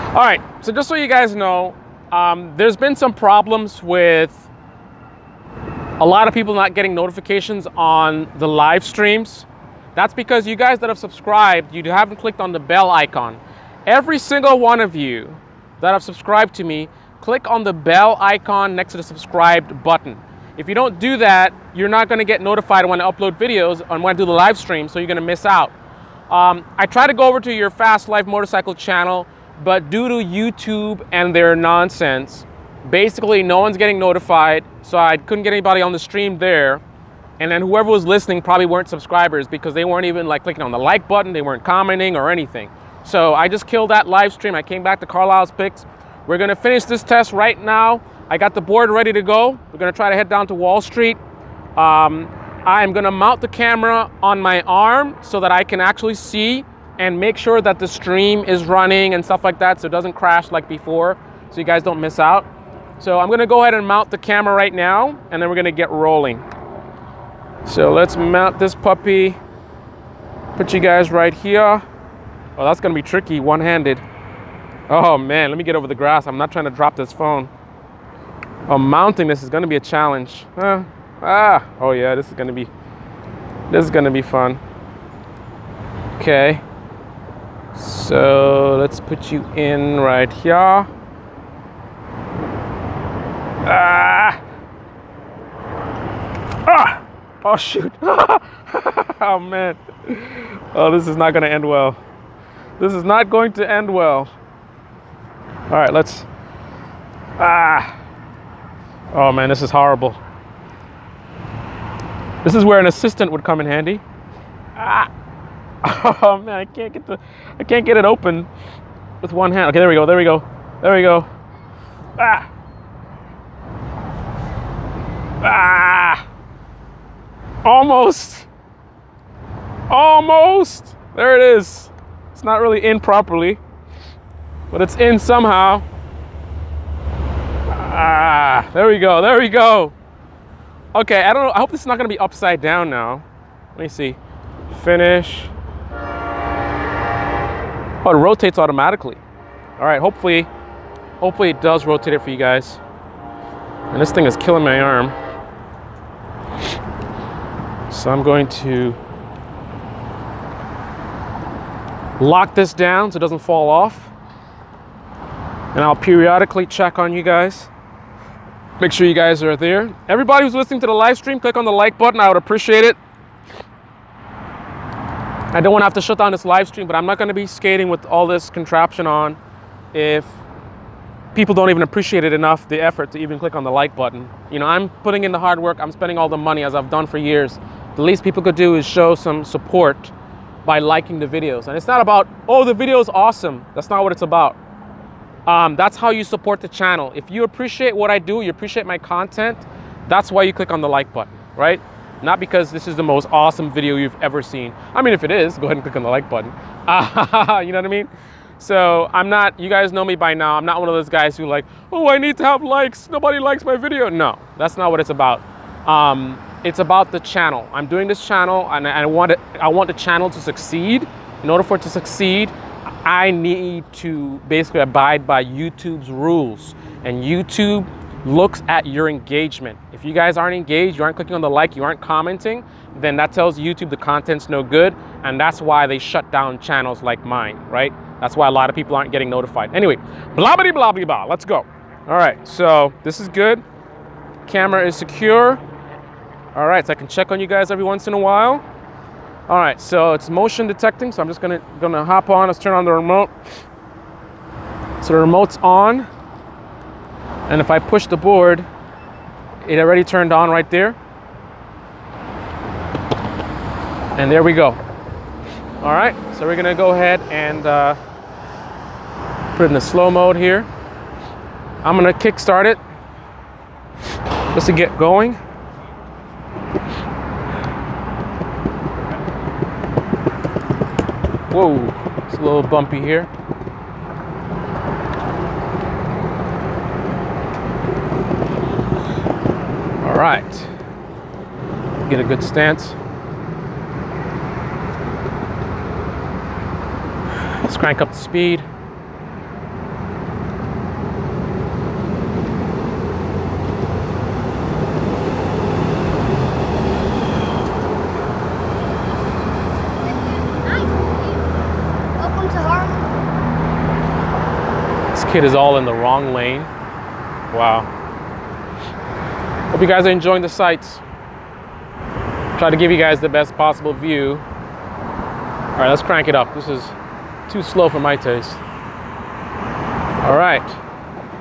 All right, so just so you guys know, there's been some problems with a lot of people not getting notifications on the live streams. That's because you guys that have subscribed, you haven't clicked on the bell icon. Every single one of you that have subscribed to me, click on the bell icon next to the subscribed button. If you don't do that, you're not gonna get notified when I upload videos and when I do the live stream, so you're gonna miss out. I try to go over to your Fast Life Motorcycle channel, but due to YouTube and their nonsense, basically no one's getting notified, so I couldn't get anybody on the stream there. And then whoever was listening probably weren't subscribers because they weren't even like clicking on the like button, they weren't commenting or anything. So I just killed that live stream. I came back to Carlyle's picks. We're gonna finish this test right now. I got the board ready to go. We're gonna try to head down to Wall Street. I am gonna mount the camera on my arm so that I can actually see and make sure that the stream is running and stuff like that so it doesn't crash like before, so you guys don't miss out. So I'm gonna go ahead and mount the camera right now, and then we're gonna get rolling. So let's mount this puppy. Put you guys right here. Oh, that's gonna be tricky, one-handed. Oh man, let me get over the grass. I'm not trying to drop this phone. Oh, mounting this is gonna be a challenge. Oh yeah, this is gonna be fun. Okay. So let's put you in right here. Oh shoot. Oh man. Oh, this is not gonna end well. This is not going to end well. All right, let's. Oh man, this is horrible. This is where an assistant would come in handy. Oh man, I can't get it open with one hand. Okay, there we go. Almost. There it is. It's not really in properly, but it's in somehow. There we go. Okay, I don't know. I hope this is not gonna be upside down now. Let me see. Finish. Oh, it rotates automatically. All right, hopefully it does rotate it for you guys. And this thing is killing my arm. So I'm going to lock this down so it doesn't fall off. And I'll periodically check on you guys. Make sure you guys are there. Everybody who's listening to the live stream, click on the like button. I would appreciate it. I don't want to have to shut down this live stream, but I'm not going to be skating with all this contraption on if people don't even appreciate it enough, the effort to even click on the like button. You know, I'm putting in the hard work. I'm spending all the money as I've done for years. The least people could do is show some support by liking the videos. And it's not about, oh, the video is awesome. That's not what it's about. That's how you support the channel. If you appreciate what I do, you appreciate my content, that's why you click on the like button, right? Not because this is the most awesome video you've ever seen. I mean, if it is, go ahead and click on the like button. You know what I mean? So I'm not, you guys know me by now, I'm not one of those guys who like, oh, I need to have likes, nobody likes my video. No, that's not what it's about. It's about the channel. I'm doing this channel and I want the channel to succeed. In order for it to succeed, I need to basically abide by YouTube's rules. And YouTube looks at your engagement. If you guys aren't engaged, you aren't clicking on the like, you aren't commenting, then that tells YouTube the content's no good, and that's why they shut down channels like mine, right? That's why a lot of people aren't getting notified. Anyway, blah, blah, blah, blah, blah. Let's go. All right, so this is good. Camera is secure. All right, so I can check on you guys every once in a while. All right, so it's motion detecting, so I'm just gonna hop on. Let's turn on the remote. So the remote's on. And if I push the board, it already turned on right there. And there we go. All right, so we're gonna go ahead and put it in the slow mode here. I'm gonna kickstart it just to get going. Whoa, it's a little bumpy here. All right, get a good stance. Let's crank up the speed. kid is all in the wrong lane. Wow. Hope you guys are enjoying the sights. Try to give you guys the best possible view. All right, let's crank it up. This is too slow for my taste. All right,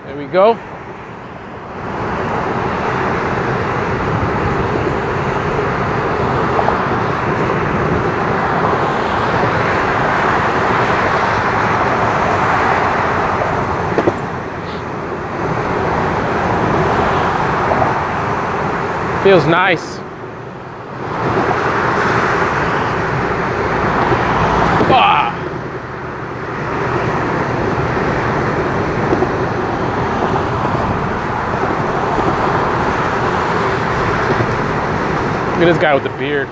there we go. Feels nice. Ah. Look at this guy with the beard.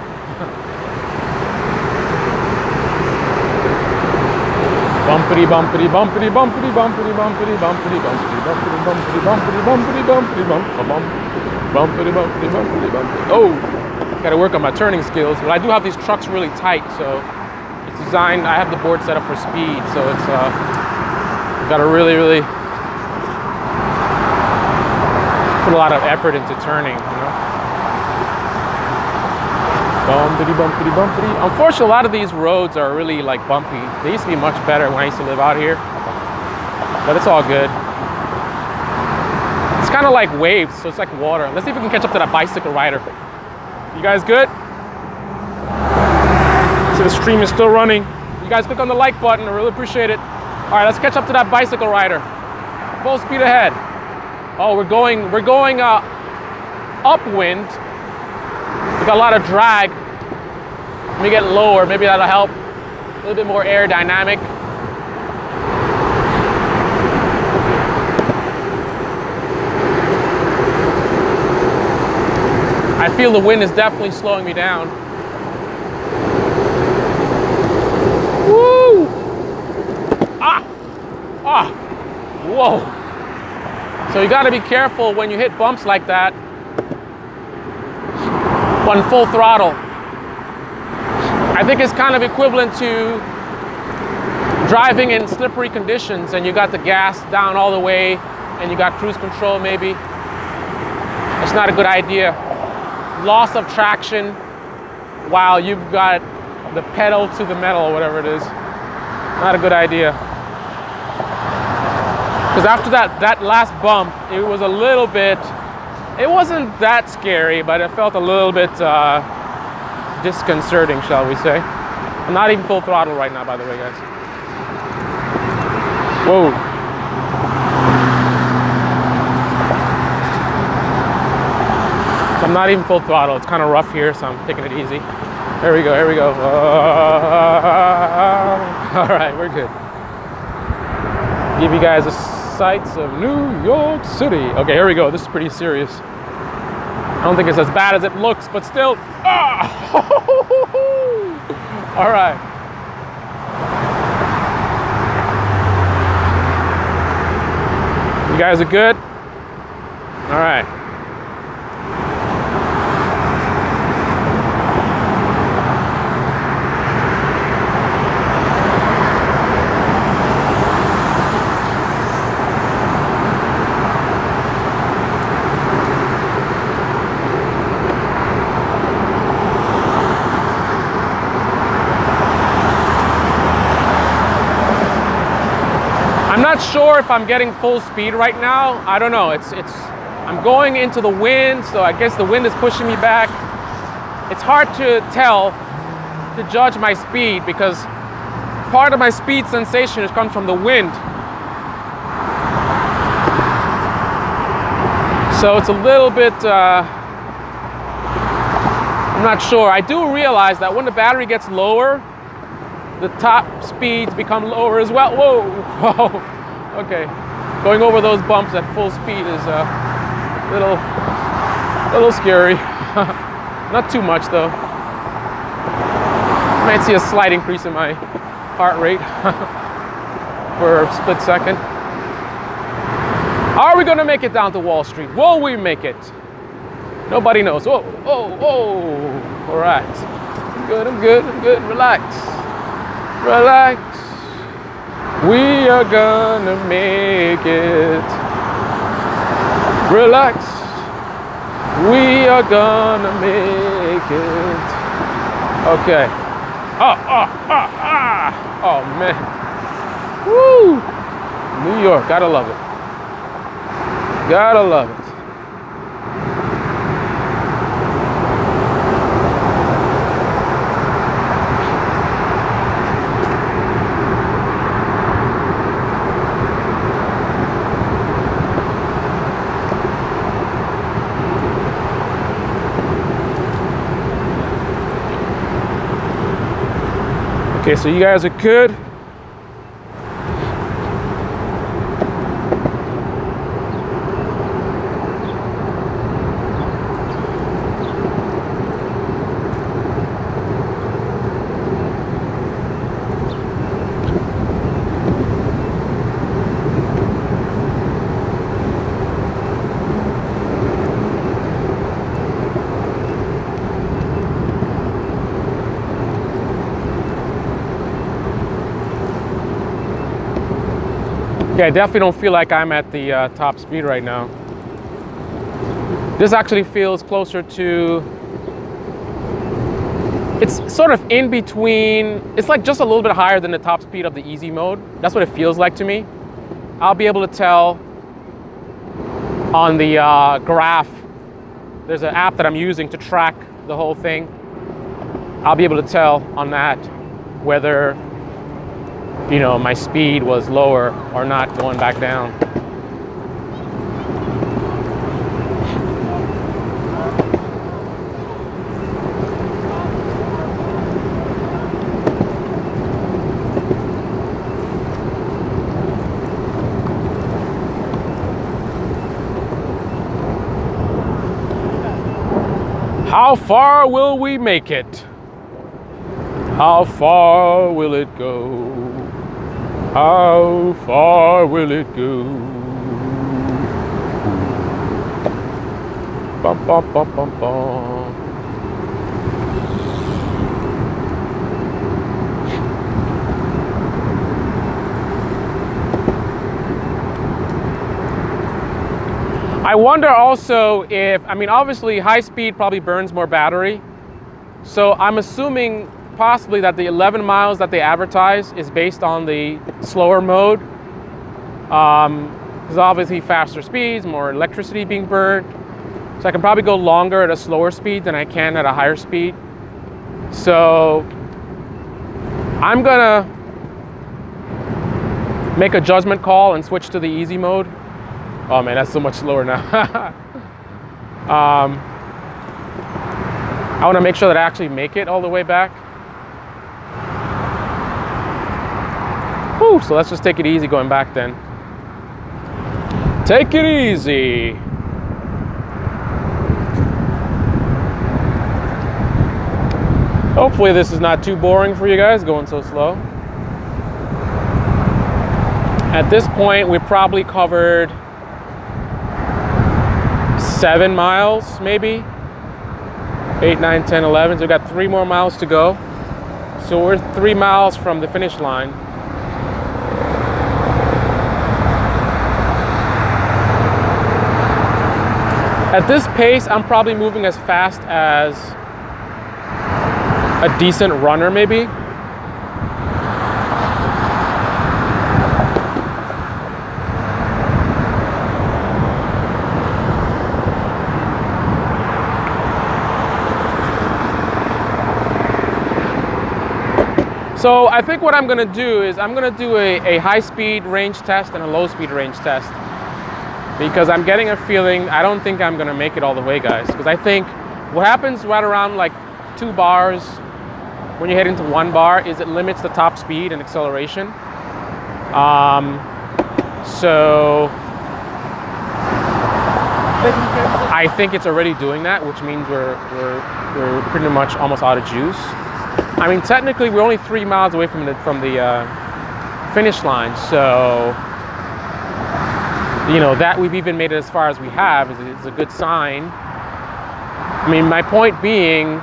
Bumpity bumpity bumpity bumpity bumpity bumpity bumpity bumpity bumpity bumpity bumpity bumpity bumpity bumpity bumpity bumpity bumpity bumpity. Oh, gotta work on my turning skills. But I do have these trucks really tight, so it's designed. I have the board set up for speed, so it's gotta really put a lot of effort into turning, you know. Bumpity bumpity bumpity. Unfortunately, a lot of these roads are really like bumpy. They used to be much better when I used to live out here, but it's all good. It's kind of like waves, so it's like water. Let's see if we can catch up to that bicycle rider. You guys good? So the stream is still running. You guys click on the like button, I really appreciate it. All right, let's catch up to that bicycle rider. Full speed ahead. Oh, we're going upwind. We got a lot of drag. Let me get lower, maybe that'll help. A little bit more aerodynamic. I feel the wind is definitely slowing me down. Woo! Ah! Ah! Whoa! So you gotta be careful when you hit bumps like that. On full throttle. I think it's kind of equivalent to driving in slippery conditions and you got the gas down all the way and you got cruise control maybe. It's not a good idea. Loss of traction while you've got the pedal to the metal or whatever it is. Not a good idea. Because after that last bump, it was a little bit, it wasn't that scary, but it felt a little bit disconcerting, shall we say. I'm not even full throttle right now, by the way, guys. Whoa. So I'm not even full throttle. It's kind of rough here, so I'm taking it easy. Here we go, here we go. All right, we're good. Give you guys the sights of New York City. Okay, here we go. This is pretty serious. I don't think it's as bad as it looks, but still. Ah! All right. You guys are good? All right. I'm not sure if I'm getting full speed right now. I don't know. I'm going into the wind, so I guess the wind is pushing me back. It's hard to tell, to judge my speed, because part of my speed sensation comes from the wind. So it's a little bit, I'm not sure. I do realize that when the battery gets lower, the top speeds become lower as well. Whoa, whoa, okay. Going over those bumps at full speed is a little scary. Not too much though. You might see a slight increase in my heart rate for a split second. Are we gonna make it down to Wall Street? Will we make it? Nobody knows. Oh, oh, oh. All right. I'm good, relax. Relax. We are gonna make it. Relax. We are gonna make it. Okay. Oh man. Woo! New York, gotta love it. Gotta love it. Okay, so you guys are good. Yeah, I definitely don't feel like I'm at the top speed right now. This actually feels closer to, it's sort of in between, it's like just a little bit higher than the top speed of the easy mode. That's what it feels like to me. I'll be able to tell on the graph. There's an app that I'm using to track the whole thing. I'll be able to tell on that whether, you know, my speed was lower or not going back down. How far will we make it? How far will it go? How far will it go? Bum, bum, bum, bum, bum. I wonder also if, I mean, obviously high speed probably burns more battery. So I'm assuming possibly that the 11 miles that they advertise is based on the slower mode. Because obviously faster speeds, more electricity being burned. So I can probably go longer at a slower speed than I can at a higher speed. So I'm gonna make a judgment call and switch to the easy mode. Oh man, that's so much slower now. I wanna make sure that I actually make it all the way back. Whew, so let's just take it easy going back then. Take it easy. Hopefully this is not too boring for you guys going so slow. At this point, we probably covered 7 miles, maybe 8, 9, 10, 11. So we've got 3 more miles to go. So we're 3 miles from the finish line. At this pace, I'm probably moving as fast as a decent runner, maybe. So I think what I'm gonna do is I'm gonna do a high speed range test and a low speed range test, because I'm getting a feeling I don't think I'm gonna make it all the way, guys. Because I think what happens right around like 2 bars when you head into 1 bar is it limits the top speed and acceleration. So I think it's already doing that, which means we're pretty much almost out of juice. I mean, technically, we're only 3 miles away from the finish line, so you know that we've even made it as far as we have is a good sign. I mean, my point being,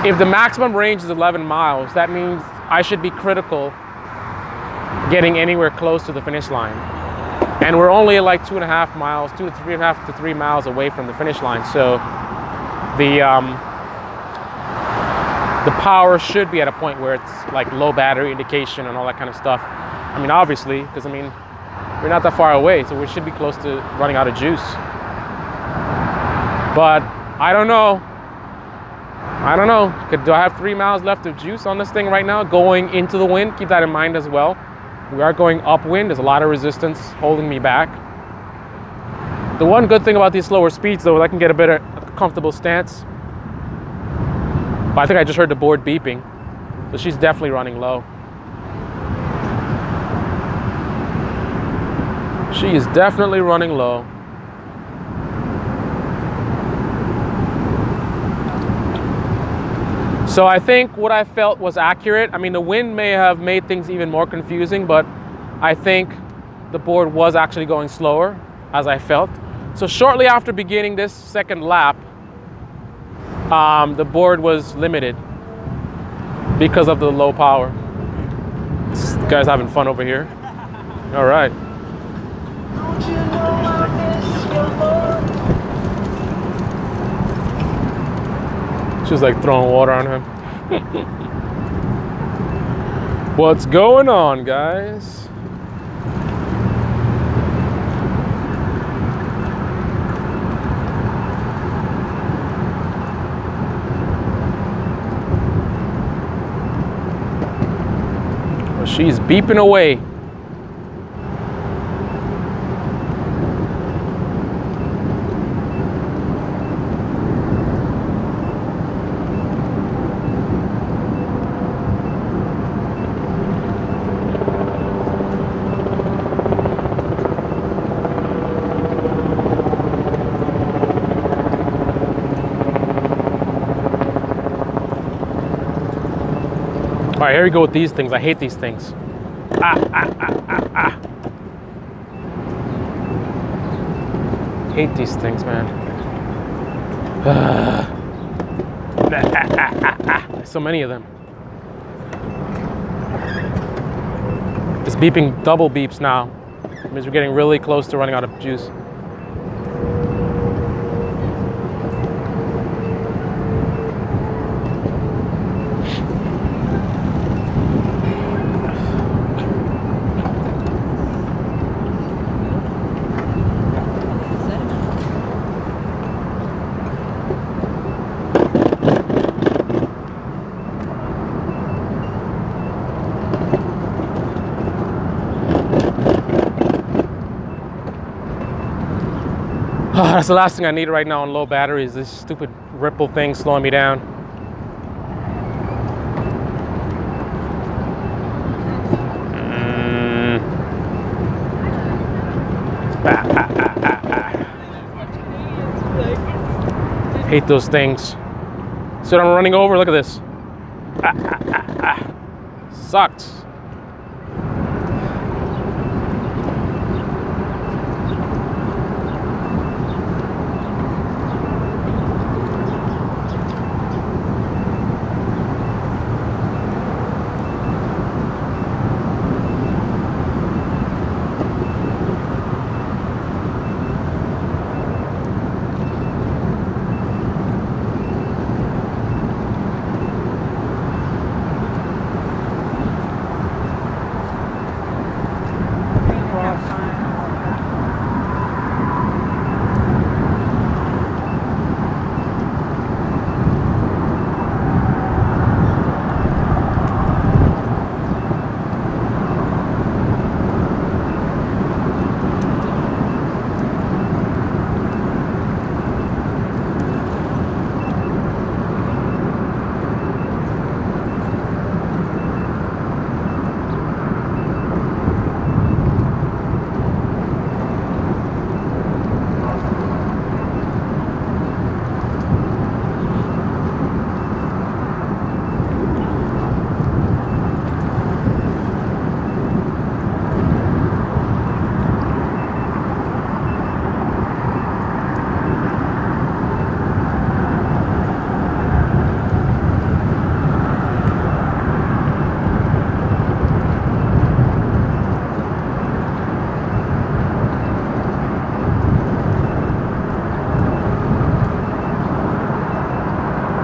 if the maximum range is 11 miles, that means I should be critical getting anywhere close to the finish line. And we're only like 2.5 miles, 2 to 3.5 to 3 miles away from the finish line. So the power should be at a point where it's like low battery indication and all that kind of stuff. I mean, obviously, because I mean, we're not that far away, so we should be close to running out of juice. But I don't know. Do I have 3 miles left of juice on this thing right now going into the wind? Keep that in mind as well. We are going upwind. There's a lot of resistance holding me back. The one good thing about these slower speeds, though, is I can get a better comfortable stance. But I think I just heard the board beeping. So she's definitely running low. She is definitely running low. So I think what I felt was accurate. I mean, the wind may have made things even more confusing, but I think the board was actually going slower, as I felt. So shortly after beginning this second lap, the board was limited because of the low power. This guy's having fun over here. All right. She was like throwing water on him. What's going on, guys? Well, she's beeping away. All right, here we go with these things. I hate these things. Hate these things, man. So many of them. It's beeping double beeps now. It means we're getting really close to running out of juice. That's the last thing I need right now on low battery is this stupid ripple thing slowing me down. Hate those things. So I'm running over, look at this. Sucks.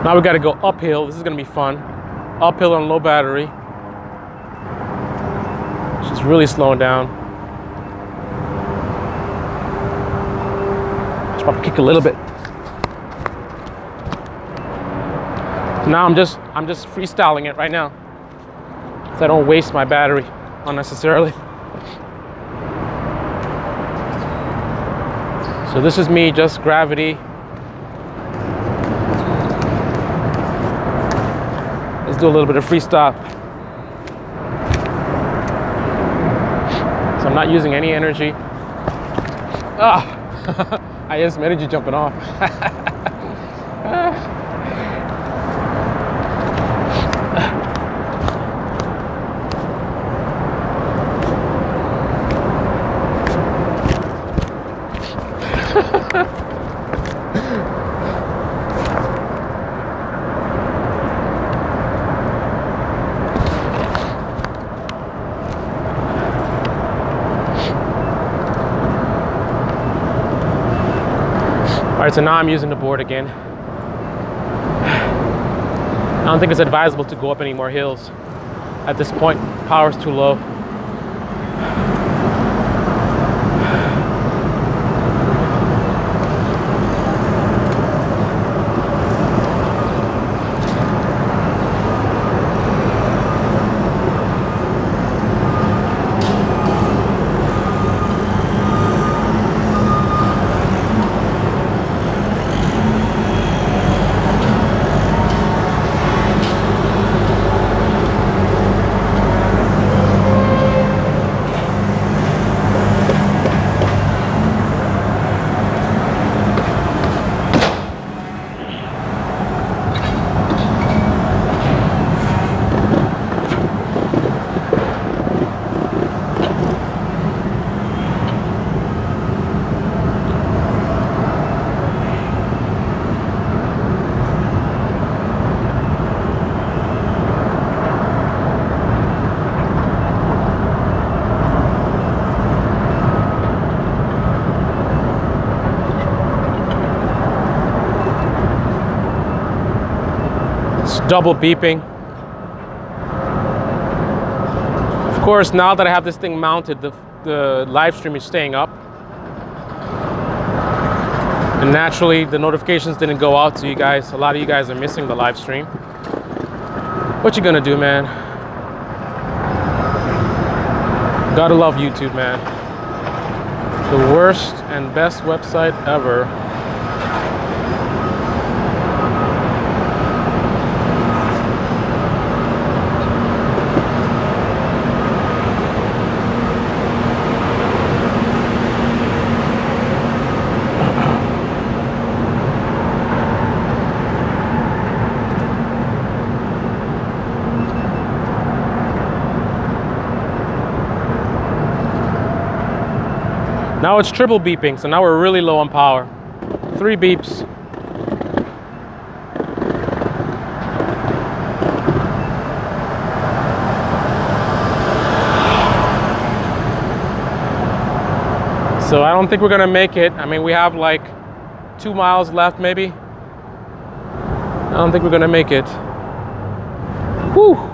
Now we got to go uphill. This is going to be fun. Uphill on low battery. She's really slowing down. Should probably kick a little bit. Now I'm just freestyling it right now, so I don't waste my battery unnecessarily. So this is me, just gravity. Let's do a little bit of freestyle. So I'm not using any energy. Ah, I have some energy jumping off. All right, so now I'm using the board again. I don't think it's advisable to go up any more hills at this point. Power's too low. Double beeping. Of course, now that I have this thing mounted, the live stream is staying up, and naturally the notifications didn't go out to you guys. A lot of you guys are missing the live stream. What you gonna do, man? Gotta love YouTube, man. The worst and best website ever. Now it's triple beeping, so now we're really low on power. 3 beeps. So I don't think we're gonna make it. I mean, we have like 2 miles left, maybe. I don't think we're gonna make it. Whew.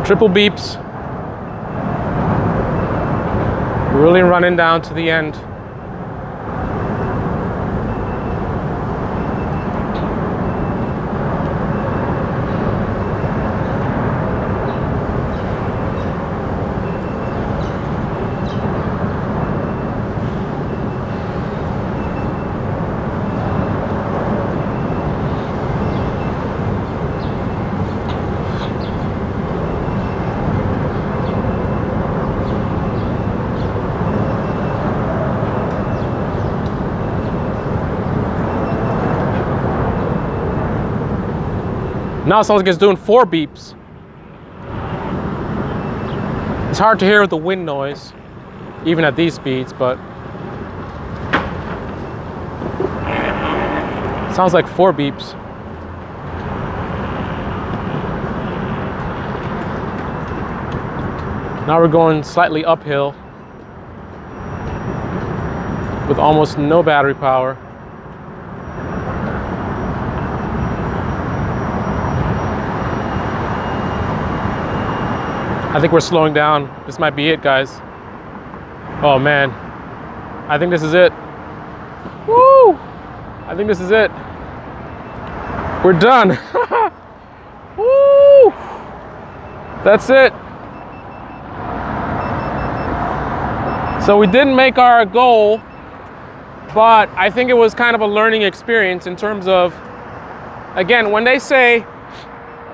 Triple beeps. Really running down to the end. Now it sounds like it's doing 4 beeps. It's hard to hear the wind noise, even at these speeds, but it sounds like 4 beeps. Now we're going slightly uphill with almost no battery power. I think we're slowing down. This might be it, guys. Oh man, I think this is it. Woo! I think this is it. We're done. Woo! That's it. So we didn't make our goal, but I think it was kind of a learning experience in terms of, again, when they say,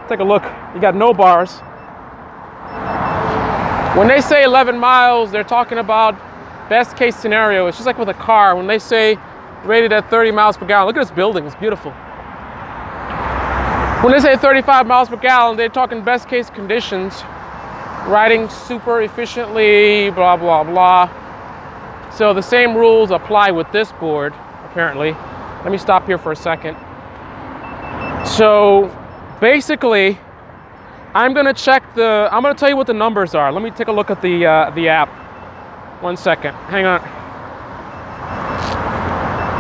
take a look, you got no bars. When they say 11 miles, they're talking about best case scenario. It's just like with a car. When they say rated at 30 miles per gallon, look at this building, it's beautiful. When they say 35 miles per gallon, they're talking best case conditions, riding super efficiently, blah, blah, blah. So the same rules apply with this board, apparently. Let me stop here for a second. So basically, I'm gonna tell you what the numbers are. Let me take a look at the app. 1 second, hang on.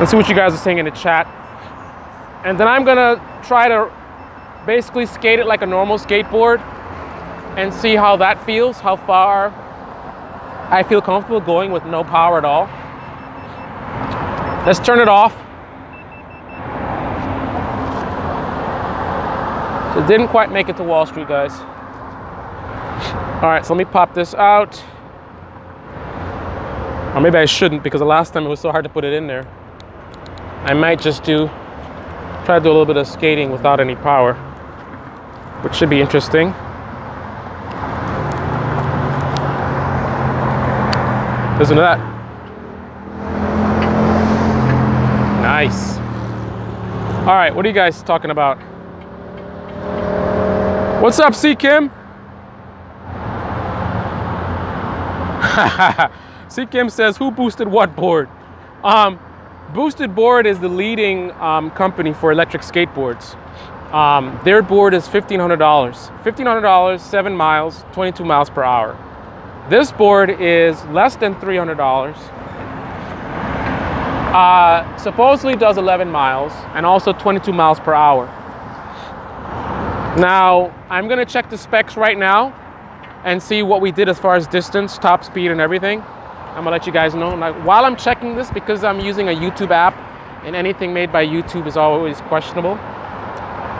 Let's see what you guys are saying in the chat. And then I'm gonna try to basically skate it like a normal skateboard and see how that feels, how far I feel comfortable going with no power at all. Let's turn it off. So it didn't quite make it to Wall Street, guys. All right, so let me pop this out. Or maybe I shouldn't, because the last time it was so hard to put it in there. I might just try to do a little bit of skating without any power, which should be interesting. Listen to that. Nice. All right, what are you guys talking about? What's up, C. Kim? C. Kim says, who boosted what board? Boosted Board is the leading company for electric skateboards. Their board is $1,500. $1,500, 7 miles, 22 miles per hour. This board is less than $300. Supposedly does 11 miles and also 22 miles per hour. Now, I'm gonna check the specs right now and see what we did as far as distance, top speed, and everything. I'm gonna let you guys know. Now, while I'm checking this, because I'm using a YouTube app, and anything made by YouTube is always questionable,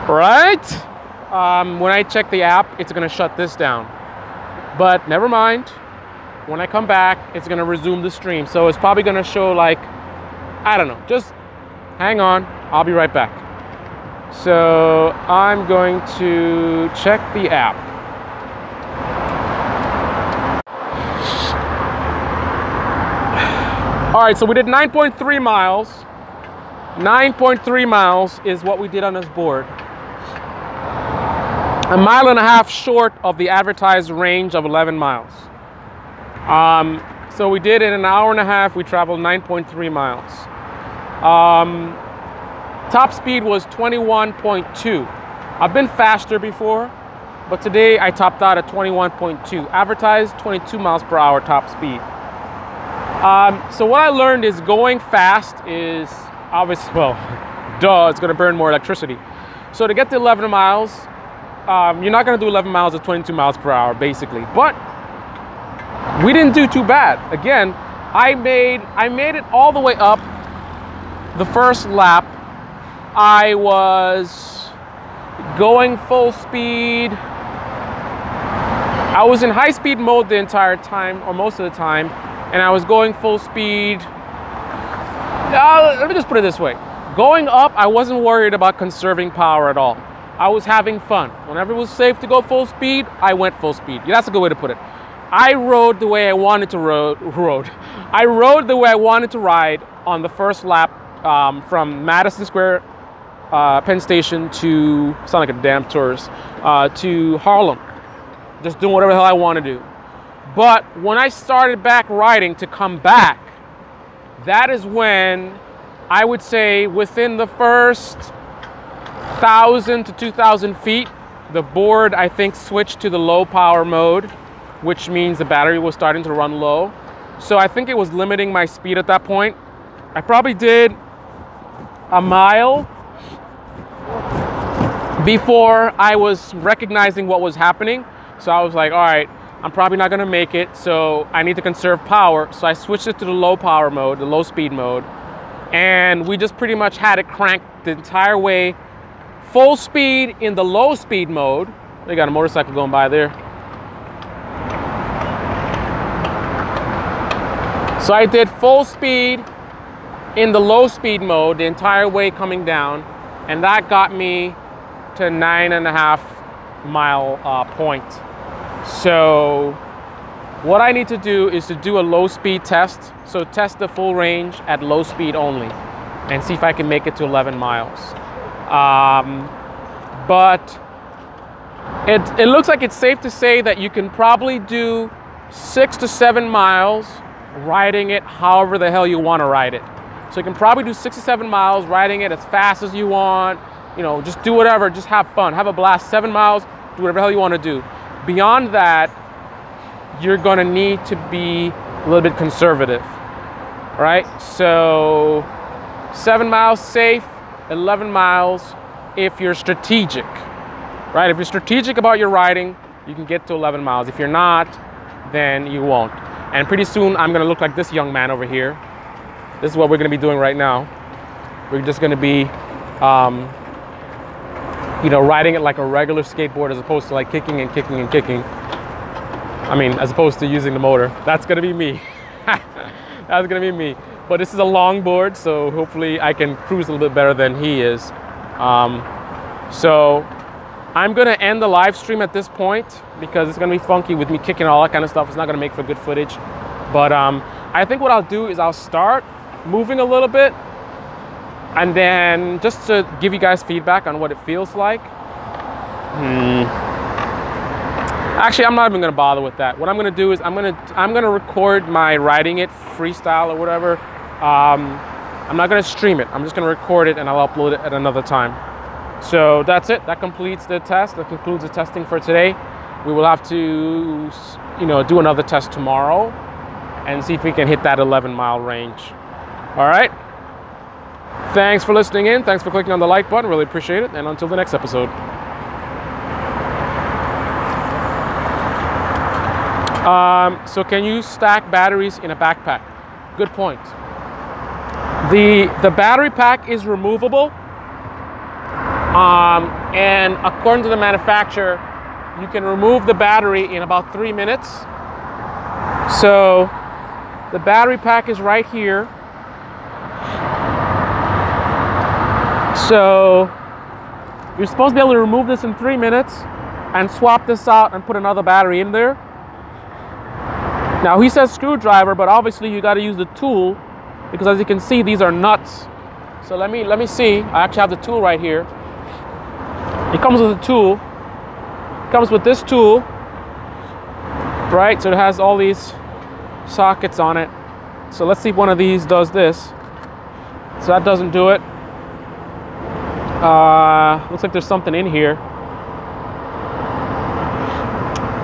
right? When I check the app, it's gonna shut this down. But never mind, when I come back, it's gonna resume the stream. So it's probably gonna show like, I don't know, just hang on, I'll be right back. So I'm going to check the app. All right, so we did 9.3 miles. 9.3 miles is what we did on this board. 1.5 miles short of the advertised range of 11 miles. So we did it in 1.5 hours. We traveled 9.3 miles. Top speed was 21.2. I've been faster before, but today I topped out at 21.2. Advertised 22 miles per hour top speed. So what I learned is going fast is obviously, well, duh, it's gonna burn more electricity. So to get to 11 miles, you're not gonna do 11 miles at 22 miles per hour, basically. But we didn't do too bad. Again, I made it all the way up the first lap. I was going full speed. I was in high speed mode the entire time, or most of the time, and I was going full speed. Let me just put it this way. Going up, I wasn't worried about conserving power at all. I was having fun. Whenever it was safe to go full speed, I went full speed. Yeah, that's a good way to put it. I rode the way I wanted to I rode the way I wanted to ride on the first lap from Madison Square Penn Station to, sound like a damn tourist, to Harlem. Just doing whatever the hell I want to do. But when I started back riding to come back, that is when I would say within the first 1,000 to 2,000 feet, the board, I think, switched to the low power mode, which means the battery was starting to run low. So I think it was limiting my speed at that point. I probably did a mile before I was recognizing what was happening. So I was like, all right, I'm probably not gonna make it, so I need to conserve power. So I switched it to the low power mode, the low speed mode. And we just pretty much had it cranked the entire way, full speed in the low speed mode. They got a motorcycle going by there. So I did full speed in the low speed mode the entire way coming down, and that got me to 9.5 mile point. So what I need to do is to do a low speed test. So test the full range at low speed only and see if I can make it to 11 miles. But it looks like it's safe to say that you can probably do 6 to 7 miles riding it however the hell you want to ride it. So you can probably do 6 to 7 miles riding it as fast as you want. You know, just do whatever, just have fun, have a blast. 7 miles, do whatever the hell you want to do. Beyond that, you're going to need to be a little bit conservative, right? So 7 miles safe, 11 miles if you're strategic, right? If you're strategic about your riding, you can get to 11 miles. If you're not, then you won't. And pretty soon I'm gonna look like this young man over here. This is what we're gonna be doing right now. We're just gonna be, you know, riding it like a regular skateboard as opposed to like kicking and kicking and kicking. I mean, as opposed to using the motor. That's gonna be me. That's gonna be me. But this is a long board, so hopefully I can cruise a little bit better than he is. So I'm gonna end the live stream at this point because it's gonna be funky with me kicking and all that kind of stuff. It's not gonna make for good footage. But I think what I'll do is I'll start moving a little bit, and then just to give you guys feedback on what it feels like. Actually, I'm not even gonna bother with that. What I'm gonna do is I'm gonna record my riding it freestyle or whatever. I'm not gonna stream it. I'm just gonna record it and I'll upload it at another time. So that's it. That completes the test. That concludes the testing for today. We will have to, you know, do another test tomorrow and see if we can hit that 11-mile range. All right. Thanks for listening in. Thanks for clicking on the like button. Really appreciate it. And until the next episode. So can you stack batteries in a backpack? Good point. The battery pack is removable. And according to the manufacturer, you can remove the battery in about 3 minutes. So the battery pack is right here. So you're supposed to be able to remove this in 3 minutes and swap this out and put another battery in there. Now he says screwdriver, but obviously you got to use the tool because as you can see, these are nuts. So let me see. I actually have the tool right here. It comes with a tool. It comes with this tool, right? So it has all these sockets on it. So let's see if one of these does this. So that doesn't do it. Looks like there's something in here.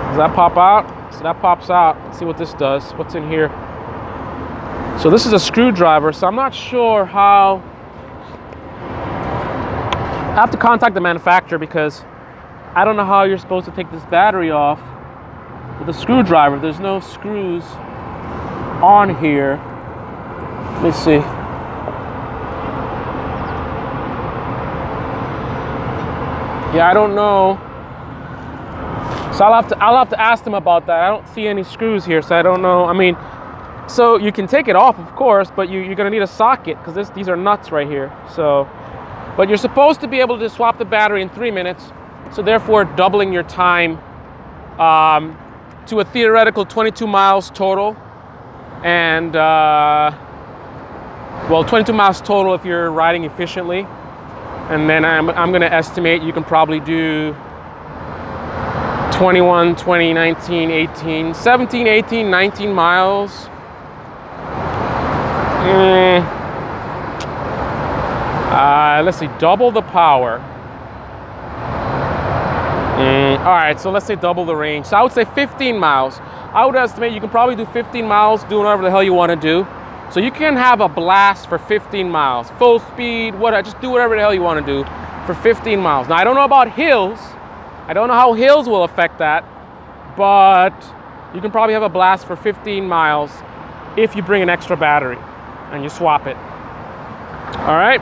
Does that pop out? So that pops out. Let's see what this does. What's in here? So this is a screwdriver. So I'm not sure how. I have to contact the manufacturer because I don't know how you're supposed to take this battery off with a screwdriver. There's no screws on here. Let me see. Yeah, I don't know. So I'll have to ask them about that. I don't see any screws here, so I don't know. I mean, so you can take it off, of course, but you're gonna need a socket because these are nuts right here. So, but you're supposed to be able to swap the battery in 3 minutes, so therefore doubling your time to a theoretical 22 miles total, and well, 22 miles total if you're riding efficiently, And then I'm going to estimate you can probably do 21, 20, 19, 18, 17, 18, 19 miles. Let's see, double the power. All right, so let's say double the range. So I would say 15 miles. I would estimate you can probably do 15 miles doing whatever the hell you want to do. So you can have a blast for 15 miles, full speed, whatever. Just do whatever the hell you want to do for 15 miles. Now, I don't know about hills. I don't know how hills will affect that, but you can probably have a blast for 15 miles if you bring an extra battery and you swap it. All right.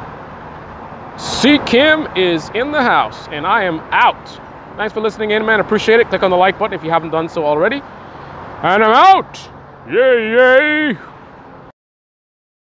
C. Kim is in the house, and I am out. Thanks for listening in, man. Appreciate it. Click on the like button if you haven't done so already. And I'm out. Yay, yay.